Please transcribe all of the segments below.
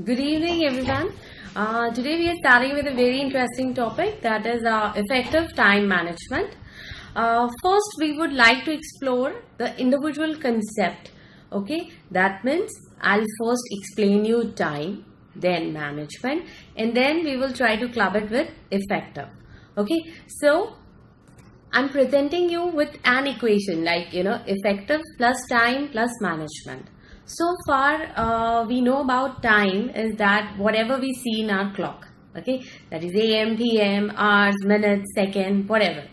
Good evening, everyone. Today we are starting with a very interesting topic, that is effective time management. First, we would like to explore the individual concept. Okay, that means I'll first explain you time, then management, and then we will try to club it with effective. Okay, so I'm presenting you with an equation like effective plus time plus management. So far we know about time is that whatever we see in our clock, okay, that is AM, PM, hours, minutes, second, whatever,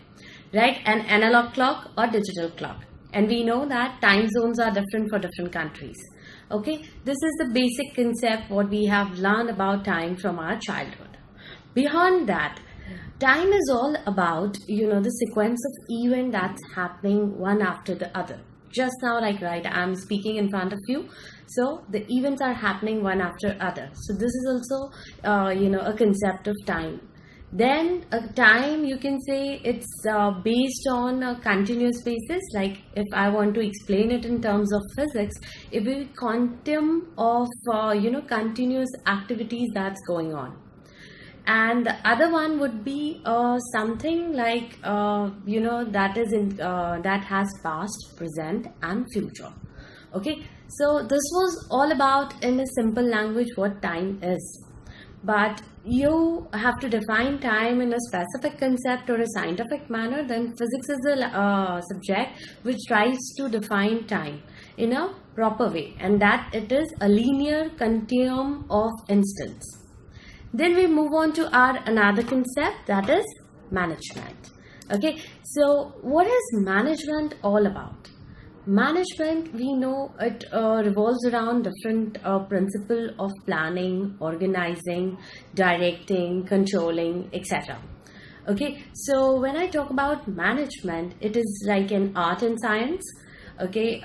right? An analog clock or digital clock. And we know that time zones are different for different countries. Okay, this is the basic concept what we have learned about time from our childhood. Beyond that, time is all about the sequence of event that's happening one after the other. Just now, like, right, I'm speaking in front of you, so the events are happening one after other. So this is also a concept of time. Then a time, you can say it's based on a continuous basis. Like if I want to explain it in terms of physics, it will be quantum of continuous activities that's going on. And the other one would be something like that has past, present and future. Okay, so this was all about, in a simple language, what time is. But you have to define time in a specific concept or a scientific manner. Then physics is a subject which tries to define time in a proper way, and that it is a linear continuum of instants. Then we move on to our another concept, that is management. Okay, so what is management all about? Management, we know it revolves around different principle of planning, organizing, directing, controlling, etc. Okay, so when I talk about management, it is like an art and science, okay,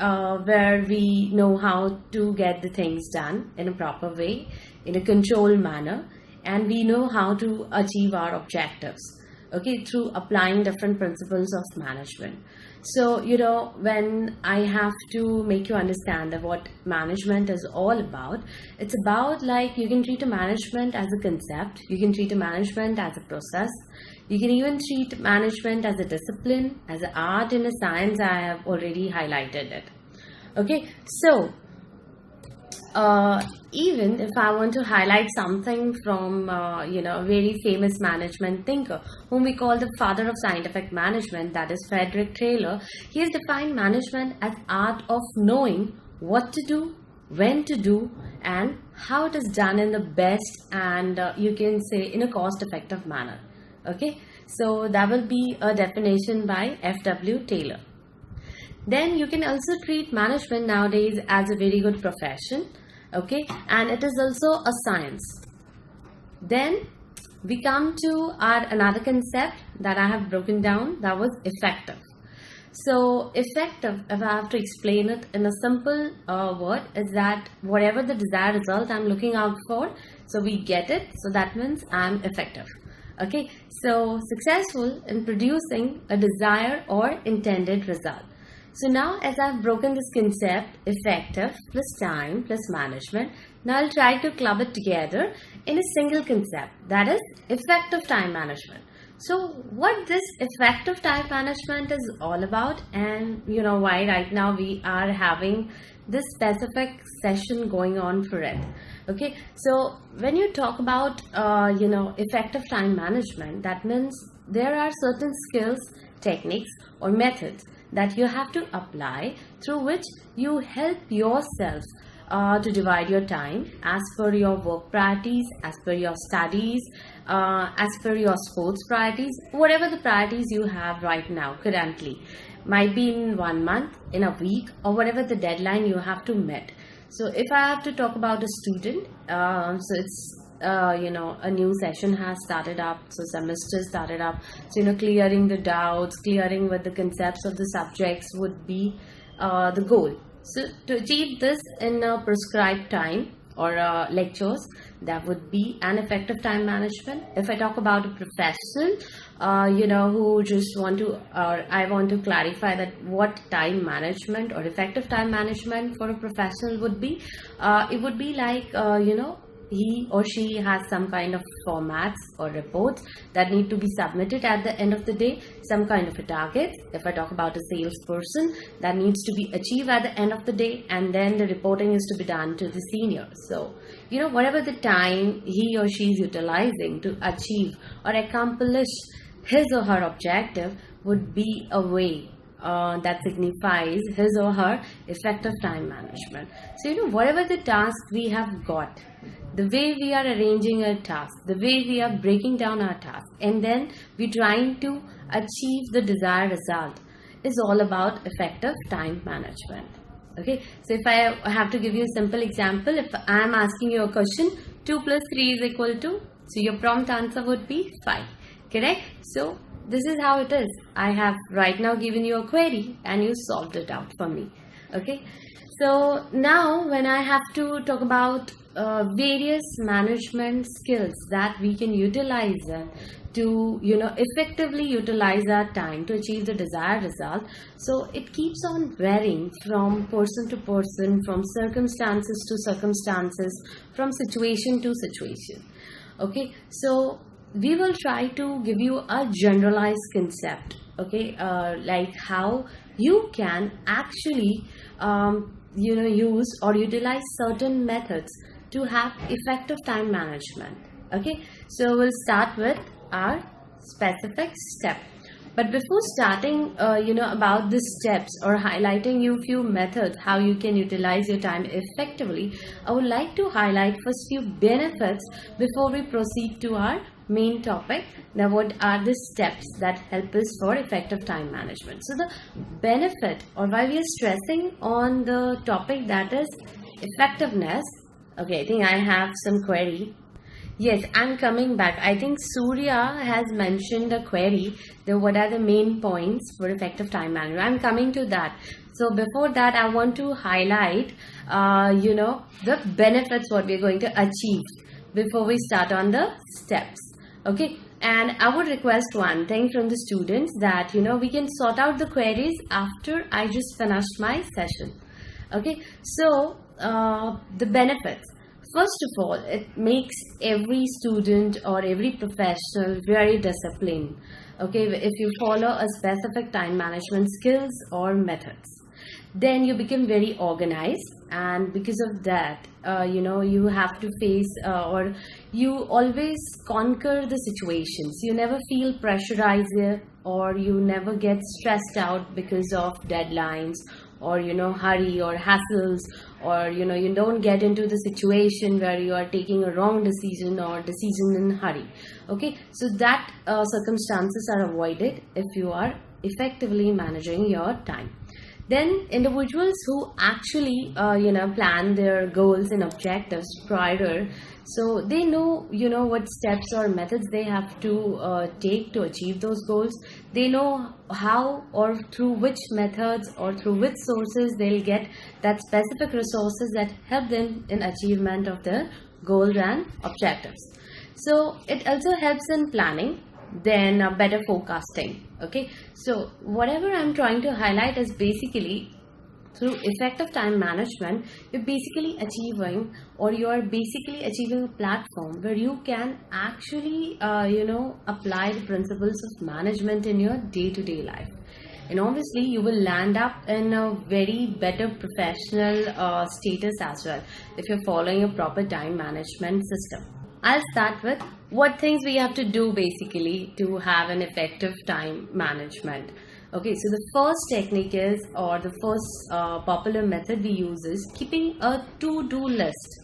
where we know how to get the things done in a proper way, in a controlled manner, and we know how to achieve our objectives, okay, through applying different principles of management. So when I have to make you understand that what management is all about, it's about, like, you can treat a management as a concept, you can treat a management as a process, you can even treat management as a discipline, as an art and a science. I have already highlighted it. Okay, so even if I want to highlight something from a very famous management thinker whom we call the father of scientific management, that is Frederick Taylor, he has defined management as art of knowing what to do, when to do, and how it is done in the best and you can say in a cost-effective manner. Okay, so that will be a definition by F.W. Taylor. Then you can also treat management nowadays as a very good profession. Okay, and it is also a science. Then we come to our another concept that I have broken down, that was effective. So effective, if I have to explain it in a simple word, is that whatever the desired result I'm looking out for, so we get it, so that means I'm effective. Okay, so successful in producing a desired or intended result. So now, as I've broken this concept, effective plus time plus management, now I'll try to club it together in a single concept, that is effective time management. So what this effective time management is all about, and why right now we are having this specific session going on for it. Okay, so when you talk about effective time management, that means there are certain skills, techniques or methods that you have to apply, through which you help yourself to divide your time as per your work priorities, as per your studies, as per your sports priorities, whatever the priorities you have right now currently. Might be in 1 month, in a week, or whatever the deadline you have to meet. So if I have to talk about a student, so it's a new session has started up, so semester started up, so clearing the doubts, clearing with the concepts of the subjects would be the goal. So to achieve this in a prescribed time or lectures, that would be an effective time management. If I talk about a professional who just want to, or I want to clarify that what time management or effective time management for a professional would be, it would be like he or she has some kind of formats or reports that need to be submitted at the end of the day, some kind of a target. If I talk about a salesperson, that needs to be achieved at the end of the day, and then the reporting is to be done to the senior. So, whatever the time he or she is utilizing to achieve or accomplish his or her objective would be a way that signifies his or her effective time management. So, whatever the task we have got, the way we are arranging our task, the way we are breaking down our task, and then we're trying to achieve the desired result is all about effective time management. Okay, so if I have to give you a simple example, if I am asking you a question, 2 plus 3 is equal to, so your prompt answer would be 5, correct? So this is how it is. I have right now given you a query and you solved it out for me. Okay, so now when I have to talk about various management skills that we can utilize to effectively utilize our time to achieve the desired result, so it keeps on varying from person to person, from circumstances to circumstances, from situation to situation. Okay, so we will try to give you a generalized concept, okay, like how you can actually use or utilize certain methods to have effective time management. Okay, so we'll start with our specific step. But before starting about the steps or highlighting you few methods how you can utilize your time effectively, I would like to highlight first few benefits before we proceed to our main topic. Now, what are the steps that help us for effective time management? So the benefit, or why we are stressing on the topic, that is effectiveness. Okay, I think I have some query. Yes, I'm coming back. I think Surya has mentioned a query that what are the main points for effective time management. I'm coming to that. So before that, I want to highlight the benefits what we're going to achieve before we start on the steps. Okay, and I would request one thing from the students that we can sort out the queries after I just finished my session. Okay, so the benefits. First of all, it makes every student or every professional very disciplined. Okay, if you follow a specific time management skills or methods, then you become very organized, and because of that, you have to face or you always conquer the situations. You never feel pressurized, or you never get stressed out because of deadlines or hurry or hassles, or you don't get into the situation where you are taking a wrong decision or decision in hurry. Okay, so that circumstances are avoided if you are effectively managing your time. Then individuals who actually plan their goals and objectives prior, so they know what steps or methods they have to take to achieve those goals. They know how or through which methods or through which sources they'll get that specific resources that help them in achievement of their goals and objectives. So it also helps in planning, then better forecasting. Okay, so whatever I'm trying to highlight is basically through effective time management, you're basically achieving a platform where you can actually apply the principles of management in your day-to-day life. And obviously you will land up in a very better professional status as well if you're following a proper time management system. I'll start with what things we have to do basically to have an effective time management. Okay, so the first technique is, or the first popular method we use is keeping a to-do list.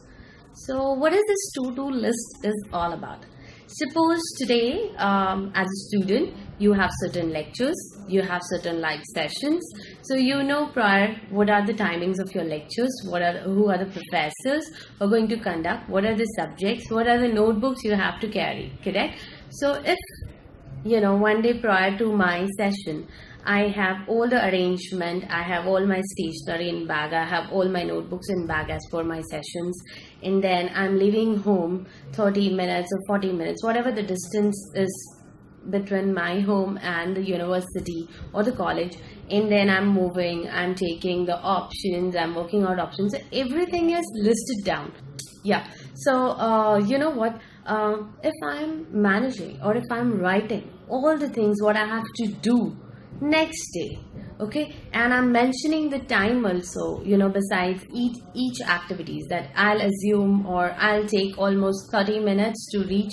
So what is this to-do list is all about? Suppose today as a student you have certain lectures, you have certain live sessions, so prior what are the timings of your lectures, who are the professors who are going to conduct, what are the subjects, what are the notebooks you have to carry, correct? So if one day prior to my session I have all the arrangement, I have all my stationery in bag, I have all my notebooks in bag as per my sessions, and then I'm leaving home 30 minutes or 40 minutes, whatever the distance is between my home and the university or the college, and then I'm moving, I'm taking the options, I'm working out options, so everything is listed down. Yeah. So, you know what? If I'm managing or if I'm writing all the things what I have to do next day, okay, and I'm mentioning the time also, besides each activities that I'll assume or I'll take almost 30 minutes to reach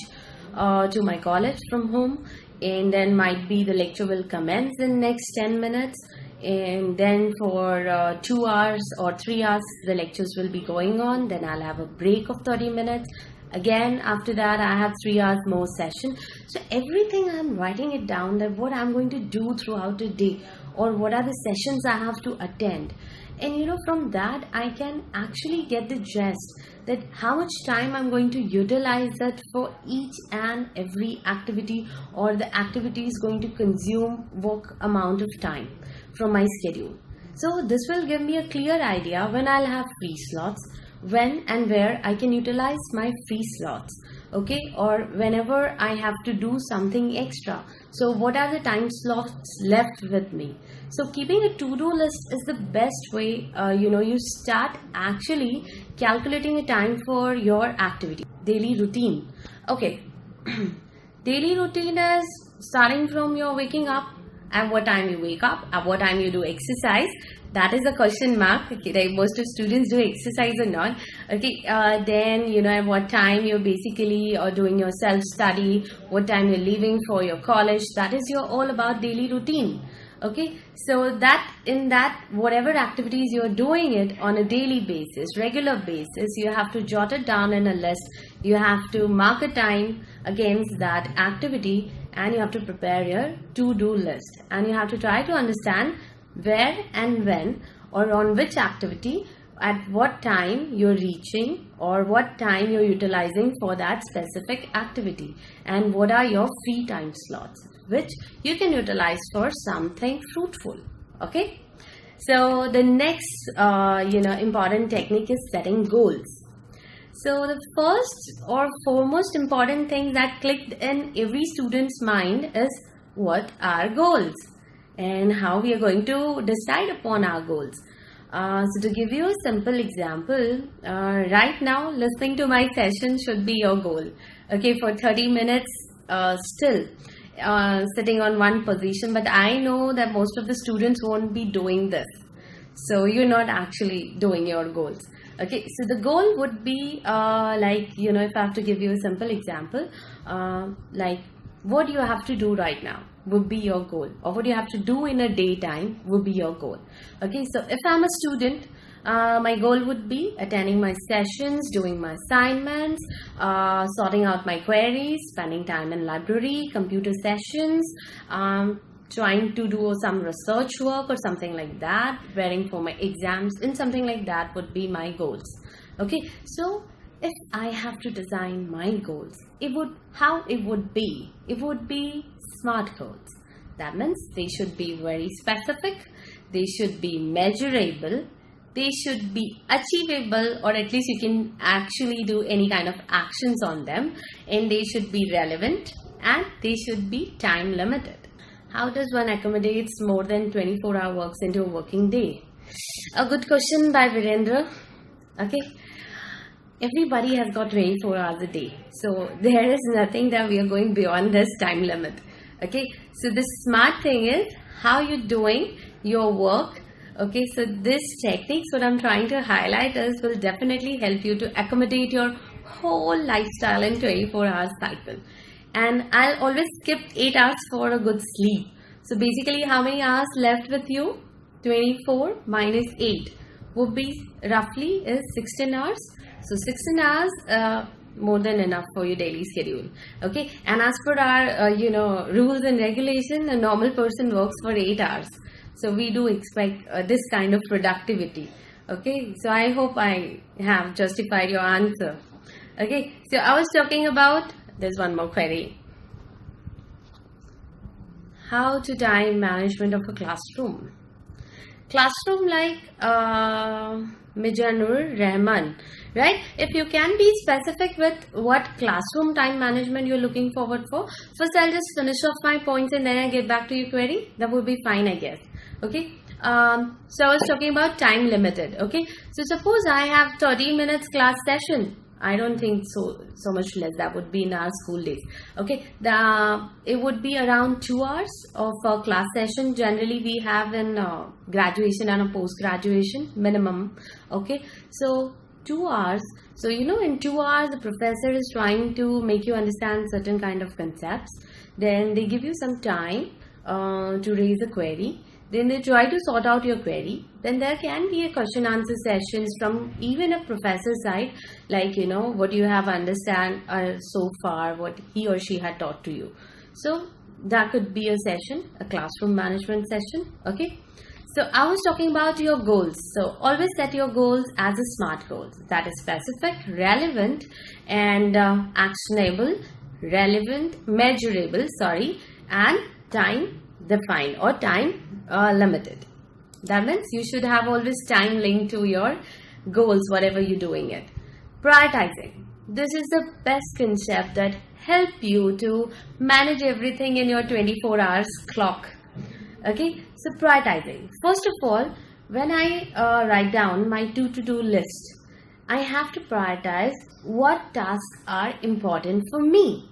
to my college from home, and then might be the lecture will commence in next 10 minutes, and then for 2 hours or 3 hours the lectures will be going on, then I'll have a break of 30 minutes. Again, after that I have 3 hours more session. So everything I'm writing it down, that what I'm going to do throughout the day, or what are the sessions I have to attend. And from that I can actually get the gist that how much time I'm going to utilize it for each and every activity, or the activity is going to consume work amount of time from my schedule. So this will give me a clear idea when I'll have free slots, when and where I can utilize my free slots, okay, or whenever I have to do something extra. So what are the time slots left with me? So keeping a to-do list is the best way. You start actually calculating a time for your activity, daily routine. Okay. Daily routine is starting from your waking up, at what time you wake up, at what time you do exercise. That is a question mark. Okay, like most of students do exercise or not. Okay, then at what time you're basically doing your self study, what time you're leaving for your college. That is your all about daily routine. Okay, so that in that whatever activities you're doing it on a daily basis, regular basis, you have to jot it down in a list. You have to mark a time against that activity, and you have to prepare your to-do list, and you have to try to understand where and when, or on which activity, at what time you're reaching, or what time you're utilizing for that specific activity, and what are your free time slots which you can utilize for something fruitful. Okay, so the next important technique is setting goals. So the first or foremost important thing that clicked in every student's mind is what are goals and how we are going to decide upon our goals. So to give you a simple example, right now listening to my session should be your goal. Okay, for 30 minutes still sitting on one position, but I know that most of the students won't be doing this. So you're not actually doing your goals. Okay, so the goal would be if I have to give you a simple example, like what you have to do right now would be your goal, or what you have to do in a daytime would be your goal. Okay, so if I'm a student, my goal would be attending my sessions, doing my assignments, sorting out my queries, spending time in library, computer sessions, trying to do some research work or something like that, preparing for my exams, and something like that would be my goals. Okay, so if I have to design my goals, it would be SMART goals. That means they should be very specific, they should be measurable, they should be achievable, or at least you can actually do any kind of actions on them, and they should be relevant, and they should be time limited. How does one accommodate more than 24-hour works into a working day? A good question by Virendra. Okay, everybody has got 24 hours a day, so there is nothing that we are going beyond this time limit. Okay, so the smart thing is how you're doing your work. Okay, so this techniques what I'm trying to highlight is will definitely help you to accommodate your whole lifestyle in 24 hours cycle. And I'll always skip 8 hours for a good sleep. So basically how many hours left with you? 24 minus 8 would be roughly is 16 hours. So 16 hours more than enough for your daily schedule. Okay, and as per our rules and regulation, a normal person works for 8 hours. So we do expect this kind of productivity. Okay, so I hope I have justified your answer. Okay, so I was talking about, there's one more query. How to time management of a classroom. Classroom like Mijanur Rahman, right? If you can be specific with what classroom time management you're looking forward for. First, I'll just finish off my points and then I'll get back to your query. That would be fine, I guess. Okay. So I was talking about time limited. Okay. So suppose I have 30 minutes class session. I don't think so much less. That would be in our school days. Okay, it would be around 2 hours of a class session. Generally, we have in graduation and a post graduation minimum. Okay, so 2 hours. So in 2 hours, the professor is trying to make you understand certain kind of concepts. Then they give you some time to raise a query. Then they try to sort out your query. Then there can be a question answer sessions from even a professor's side, like what you have understand so far, what he or she had taught to you. So that could be a session, a classroom management session. Okay. So I was talking about your goals. So always set your goals as a SMART goals. That is specific, relevant, and actionable, relevant, measurable, and time defined or time limited. That means you should have always time linked to your goals, whatever you're doing it. Prioritizing. This is the best concept that help you to manage everything in your 24 hours clock. Okay, so prioritizing. First of all, when I write down my to-do list, I have to prioritize what tasks are important for me,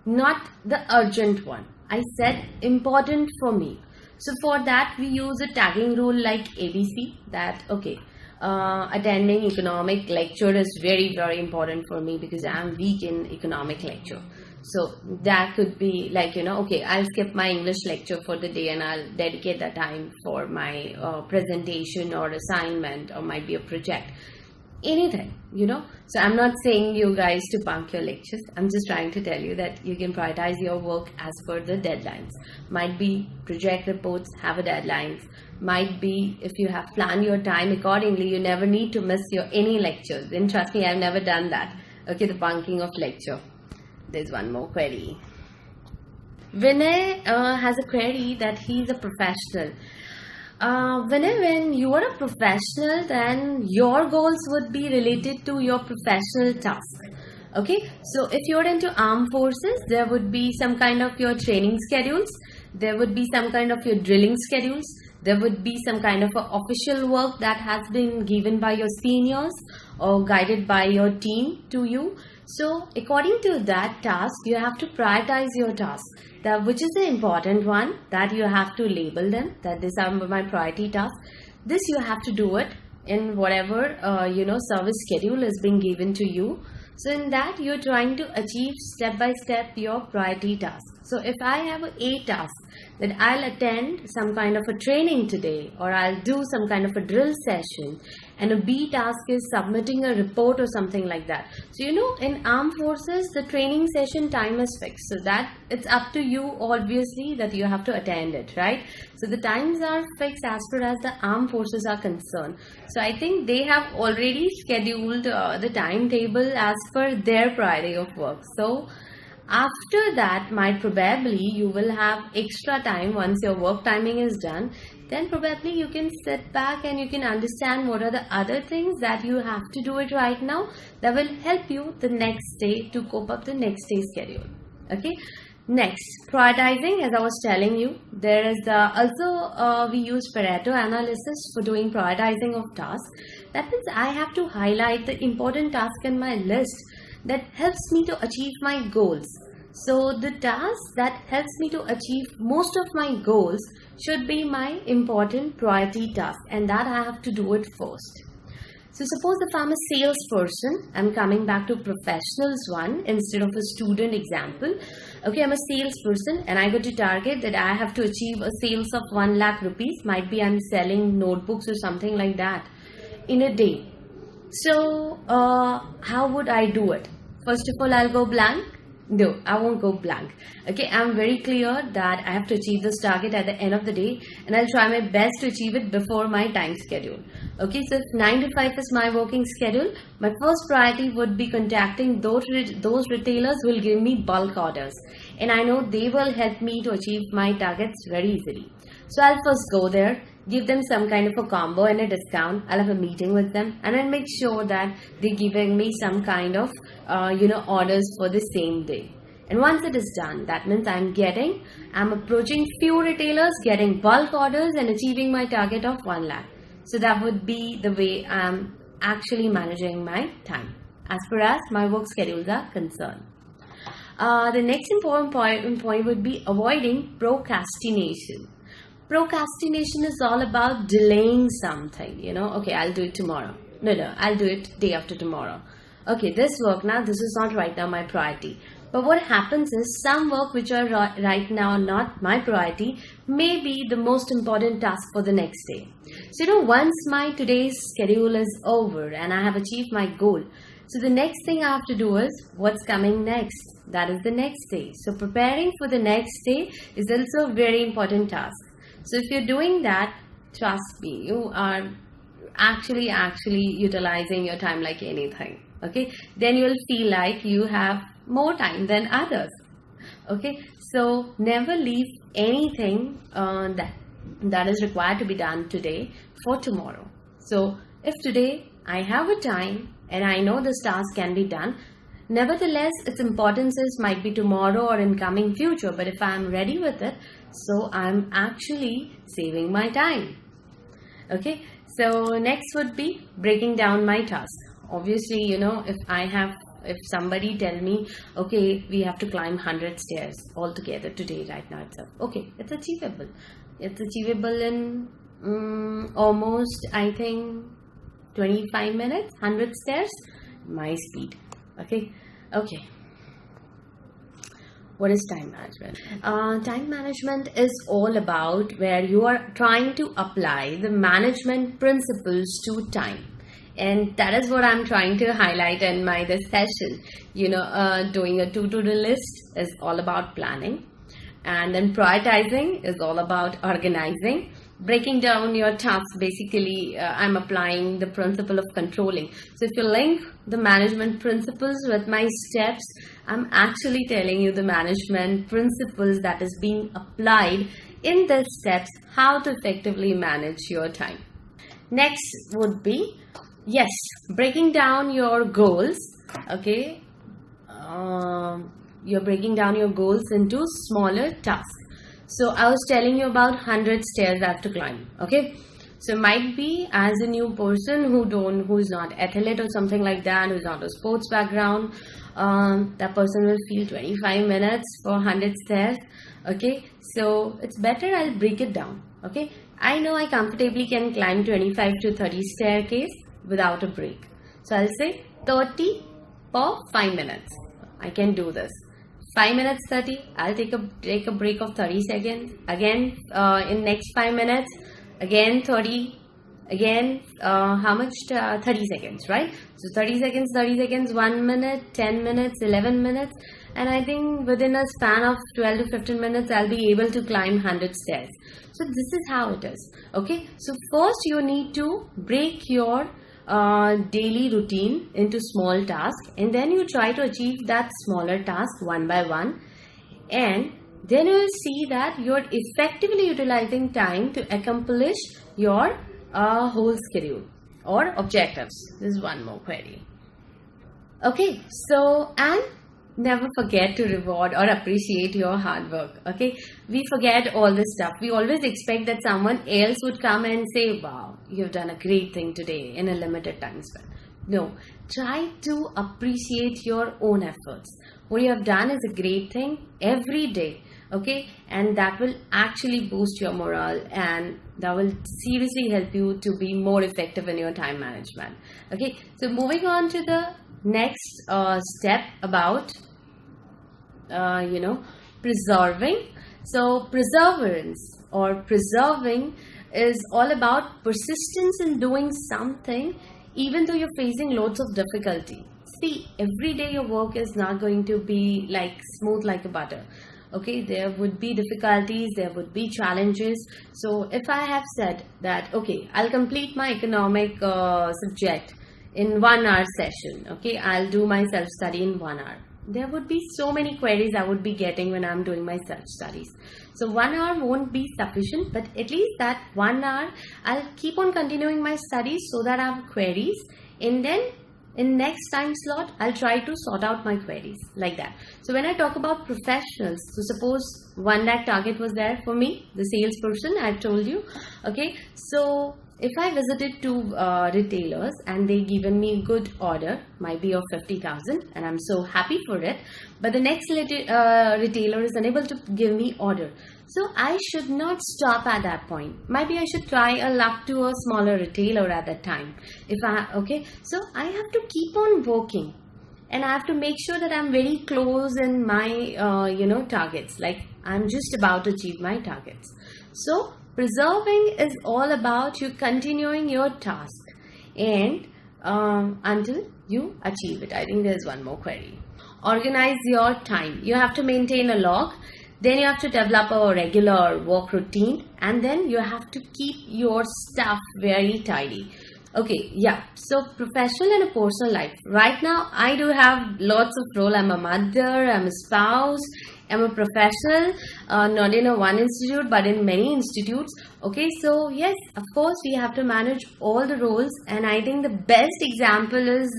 not the urgent one. I said important for me. So for that, we use a tagging rule like ABC, that okay, attending economic lecture is very, very important for me because I'm weak in economic lecture. So that could be like, okay, I'll skip my English lecture for the day and I'll dedicate that time for my presentation or assignment, or might be a project. Anything, So I'm not saying you guys to bunk your lectures. I'm just trying to tell you that you can prioritize your work as per the deadlines. Might be project reports have a deadlines. Might be if you have planned your time accordingly, you never need to miss any lectures. And trust me, I've never done that. Okay, the bunking of lecture. There's one more query. Vinay has a query that he's a professional. When you are a professional, then your goals would be related to your professional task. Okay, so if you're into armed forces, there would be some kind of your training schedules. There would be some kind of your drilling schedules. There would be some kind of official work that has been given by your seniors or guided by your team to you. So according to that task, you have to prioritize your task. Which is the important one, that you have to label them, that these are my priority tasks. This you have to do it in whatever service schedule is being given to you. So in that, you're trying to achieve step by step your priority task. So if I have a task that I'll attend some kind of a training today, or I'll do some kind of a drill session, and a B task is submitting a report or something like that. So in armed forces, the training session time is fixed, so that it's up to you obviously that you have to attend it, right? So the times are fixed as far as the armed forces are concerned. So I think they have already scheduled the timetable as per their priority of work. So after that, might probably you will have extra time once your work timing is done. Then probably you can sit back and you can understand what are the other things that you have to do it right now that will help you the next day to cope up the next day's schedule. Okay. Next, prioritizing, as I was telling you, there is we use Pareto analysis for doing prioritizing of tasks. That means I have to highlight the important task in my list that helps me to achieve my goals. So the task that helps me to achieve most of my goals should be my important priority task, and that I have to do it first. So suppose if I'm a salesperson, I'm coming back to professionals one instead of a student example. Okay, I'm a salesperson and I got to target that I have to achieve a sales of 1 lakh rupees. Might be I'm selling notebooks or something like that in a day. So how would I do it? First of all, I'll go blank. No, I won't go blank. Okay, I'm very clear that I have to achieve this target at the end of the day, and I'll try my best to achieve it before my time schedule. Okay, so if 9 to 5 is my working schedule, my first priority would be contacting those retailers who will give me bulk orders, and I know they will help me to achieve my targets very easily. So I'll first go there, give them some kind of a combo and a discount. I'll have a meeting with them and I'll make sure that they're giving me some kind of orders for the same day. And once it is done, that means I'm approaching few retailers, getting bulk orders and achieving my target of 1 lakh. So that would be the way I'm actually managing my time. as far as my work schedules are concerned. The next important point would be avoiding procrastination. Procrastination is all about delaying something. Okay, I'll do it tomorrow. No, I'll do it day after tomorrow. Okay, this work now, this is not right now my priority. But what happens is some work which are right now not my priority may be the most important task for the next day. So, once my today's schedule is over and I have achieved my goal, so the next thing I have to do is what's coming next. That is the next day. So, preparing for the next day is also a very important task. So, if you're doing that, trust me, you are actually utilizing your time like anything. Okay, then you'll feel like you have more time than others. Okay, so never leave anything that is required to be done today for tomorrow. So if today I have a time and I know this task can be done, nevertheless its importances might be tomorrow or in coming future, but if I'm ready with it, so I'm actually saving my time. Okay, so next would be breaking down my task. Obviously, if somebody tell me, okay, we have to climb 100 stairs altogether today, right now itself. Okay, it's achievable. It's achievable in almost, I think, 25 minutes, 100 stairs, my speed. Okay. What is time management? Time management is all about where you are trying to apply the management principles to time. And that is what I'm trying to highlight in this session. Doing a to-do list is all about planning. And then prioritizing is all about organizing. Breaking down your tasks, basically, I'm applying the principle of controlling. So if you link the management principles with my steps, I'm actually telling you the management principles that is being applied in the steps, how to effectively manage your time. Next would be, breaking down your goals. Okay, you're breaking down your goals into smaller tasks. So I was telling you about 100 stairs I have to climb. Okay, so might be as a new person who's not athlete or something like that, who's not a sports background, that person will feel 25 minutes for 100 stairs. Okay, so it's better I'll break it down. Okay, I know I comfortably can climb 25 to 30 staircase without a break. So I'll say 30 for 5 minutes. I can do this. 5 minutes 30, I'll take a break of 30 seconds. Again, in next 5 minutes, again 30. Again, how much? 30 seconds, right? So 30 seconds, 1 minute, 10 minutes, 11 minutes. And I think within a span of 12 to 15 minutes, I'll be able to climb 100 stairs. So this is how it is. Okay, so first you need to break your daily routine into small tasks, and then you try to achieve that smaller task one by one, and then you will see that you're effectively utilizing time to accomplish your whole schedule or objectives. This is one more query. Okay, so and never forget to reward or appreciate your hard work. Okay, we forget all this stuff. We always expect that someone else would come and say, wow, you've done a great thing today in a limited time span. No, try to appreciate your own efforts. What you have done is a great thing every day. Okay, and that will actually boost your morale, and that will seriously help you to be more effective in your time management. Okay, so moving on to the next step about preserving. So perseverance or preserving is all about persistence in doing something even though you're facing loads of difficulty. See, every day your work is not going to be like smooth like a butter. Okay, there would be difficulties, there would be challenges. So if I have said that, okay, I'll complete my economic subject in 1 hour session, okay, I'll do my self-study in 1 hour. There would be so many queries I would be getting when I'm doing my self-studies. So 1 hour won't be sufficient, but at least that 1 hour, I'll keep on continuing my studies so that I have queries, and then in next time slot, I'll try to sort out my queries like that. So when I talk about professionals, so suppose 1 lakh target was there for me, the salesperson, I've told you. Okay, so if I visited two retailers and they given me good order, might be of 50,000, and I'm so happy for it, but the next retailer is unable to give me order. So I should not stop at that point. Maybe I should try a luck to a smaller retailer at that time. So I have to keep on working. And I have to make sure that I'm very close in my, targets. Like I'm just about to achieve my targets. So preserving is all about you continuing your task and until you achieve it. I think there's one more query. Organize your time. You have to maintain a log. Then you have to develop a regular work routine. And then you have to keep your stuff very tidy. Okay, yeah. So professional and a personal life. Right now, I do have lots of role. I'm a mother, I'm a spouse, I'm a professional, not in a one institute, but in many institutes. Okay, so yes, of course, we have to manage all the roles. And I think the best example is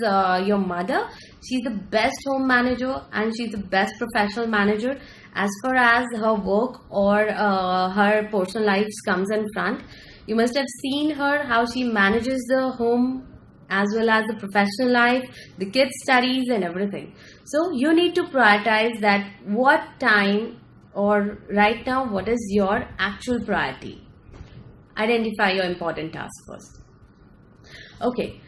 your mother. She's the best home manager and she's the best professional manager as far as her work or her personal life comes in front. You must have seen her, how she manages the home as well as the professional life, the kids' studies and everything. So you need to prioritize that what time or right now what is your actual priority. Identify your important task first. Okay,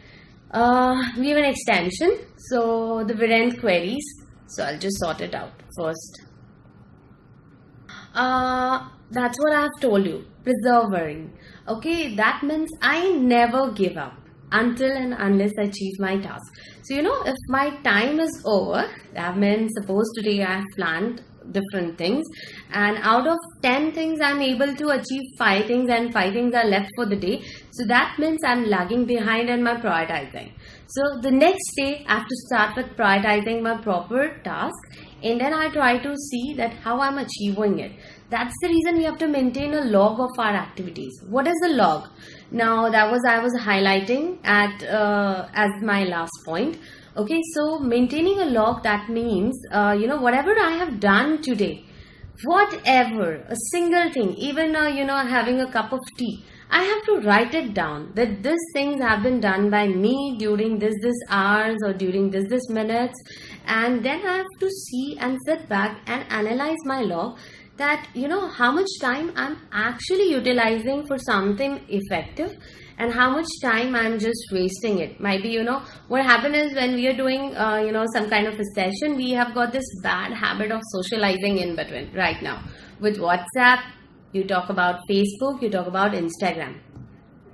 we have an extension. So the Virend queries. So I'll just sort it out first. That's what I've told you. Persevering. Okay, that means I never give up until and unless I achieve my task. So, if my time is over, that means suppose today I have planned different things and out of 10 things I'm able to achieve 5 things and 5 things are left for the day. So that means I'm lagging behind in my prioritizing. So the next day I have to start with prioritizing my proper task and then I try to see that how I'm achieving it. That's the reason we have to maintain a log of our activities. What is the log? Now I was highlighting at as my last point. Okay, so maintaining a log, that means whatever I have done today, whatever, a single thing, even having a cup of tea, I have to write it down that these things have been done by me during this hours or during this minutes, and then I have to see and sit back and analyze my log that how much time I'm actually utilizing for something effective and how much time I'm just wasting it. Maybe what happens is when we are doing some kind of a session, we have got this bad habit of socializing in between. Right now with WhatsApp, you talk about Facebook, you talk about Instagram.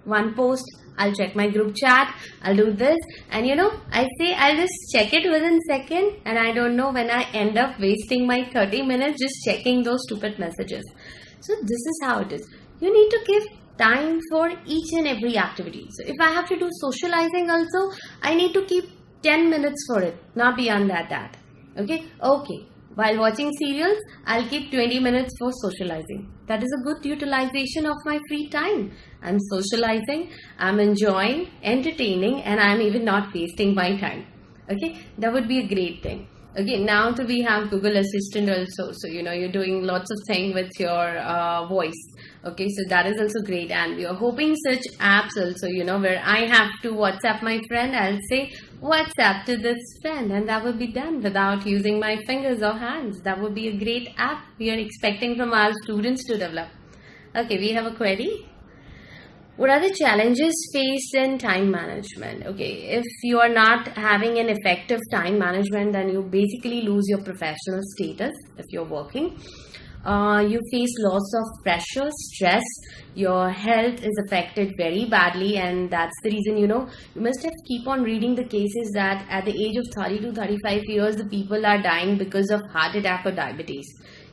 One post, I'll check my group chat, I'll do this, and I say I'll just check it within a second, and I don't know when I end up wasting my 30 minutes just checking those stupid messages. So this is how it is. You need to give time for each and every activity. So if I have to do socializing also, I need to keep 10 minutes for it, not beyond that. Okay. While watching serials, I'll keep 20 minutes for socializing. That is a good utilization of my free time. I'm socializing, I'm enjoying, entertaining, and I'm even not wasting my time. Okay, that would be a great thing. Okay, now we have Google Assistant also. So, you're doing lots of things with your voice. Okay, so that is also great. And we are hoping such apps also, where I have to WhatsApp my friend, I'll say WhatsApp to this friend, and that will be done without using my fingers or hands. That would be a great app we are expecting from our students to develop. Okay, we have a query. What are the challenges faced in time management? Okay, if you are not having an effective time management, then you basically lose your professional status if you're working. You face lots of pressure, stress, your health is affected very badly, and that's the reason you must have keep on reading the cases that at the age of 30 to 35 years the people are dying because of heart attack or diabetes.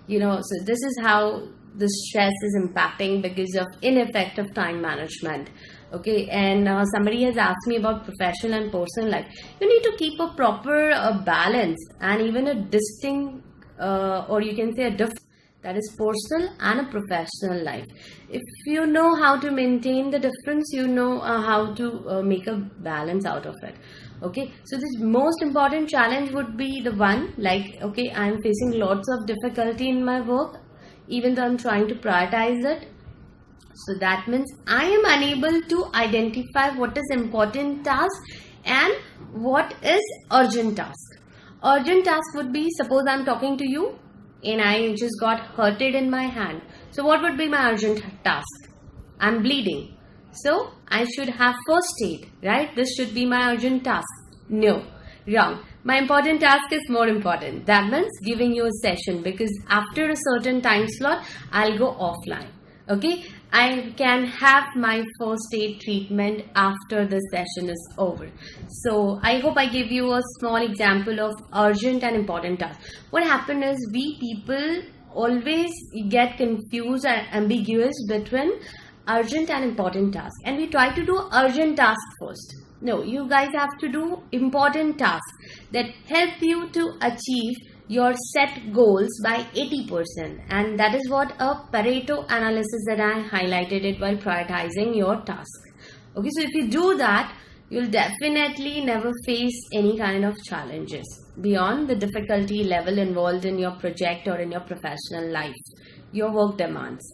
So this is how the stress is impacting because of ineffective time management. Okay, and somebody has asked me about professional and personal life. You need to keep a proper balance and even a distinct or you can say a difference. That is personal and a professional life. If you know how to maintain the difference, you know how to make a balance out of it. Okay, so the most important challenge would be the one like, okay, I'm facing lots of difficulty in my work, even though I'm trying to prioritize it. So that means I am unable to identify what is important task and what is urgent task. Urgent task would be, suppose I'm talking to you and I just got hurted in my hand. So what would be my urgent task? I'm bleeding. So I should have first aid, right? This should be my urgent task. No, wrong. My important task is more important. That means giving you a session, because after a certain time slot, I'll go offline. Okay, I can have my first aid treatment after the session is over. So I hope I give you a small example of urgent and important tasks. What happened is, we people always get confused and ambiguous between urgent and important tasks, and we try to do urgent task first. No, you guys have to do important tasks that help you to achieve your set goals by 80%, and that is what a Pareto analysis that I highlighted it while prioritizing your task. Okay, so if you do that, you'll definitely never face any kind of challenges beyond the difficulty level involved in your project or in your professional life, your work demands.